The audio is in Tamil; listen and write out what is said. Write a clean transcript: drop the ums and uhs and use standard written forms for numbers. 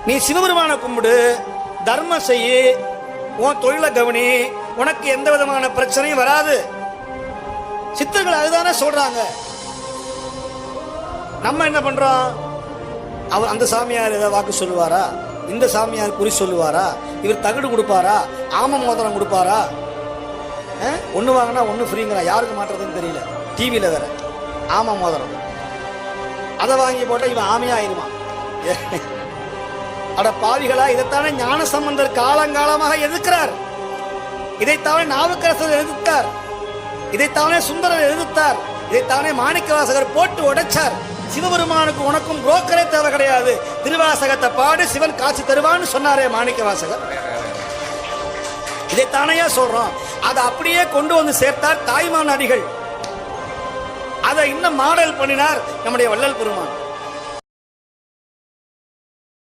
நீ சிவபெருமான கும்பிடு, தர்மம் செய்யு, உன் தொழிலை கவனி, உனக்கு எந்த விதமான பிரச்சனையும் வராது. சித்தர்கள் அதுதானே சொல்றாங்க. நம்ம என்ன பண்றோம்? அவர் அந்த சாமியார் ஏதாவது வாக்கு சொல்லுவாரா? இந்த சாமியார் குறி சொல்லுவாரா? இவர் தகடு கொடுப்பாரா? ஆம மோதிரம் கொடுப்பாரா? ஒன்று வாங்கினா ஒன்று ஃப்ரீங்கிறா. யாருக்கு மாற்றுறதுன்னு தெரியல. டிவியில் வேற ஆம மோதிரம், அதை வாங்கி போட்டால் இவன் ஆமையாயிருவான். அட பாவிகளா, இதைத்தானே ஞான சம்பந்தர் காலங்காலமாக எதிர்க்கிறார். இதைத்தானே நாவுக்கரசர் எதிர்த்தார். இதைத்தானே சுந்தரர் எதிர்த்தார். இதைத்தானே மாணிக்கவாசகர் போட்டு உடைச்சார். சிவபெருமானுக்கு உனக்கும் புரோக்கரே தேவை கிடையாது, திருவாசகத்தை பாடு, சிவன் காட்சி தருவான்னு சொன்னாரே மாணிக்கவாசகர். இதைத்தானையா சொல்றோம். அதை அப்படியே கொண்டு வந்து சேர்த்தார் தாய்மான் அடிகள். அதை இன்னும் மாடல் பண்ணினார் நம்முடைய வள்ளல் பெருமான்.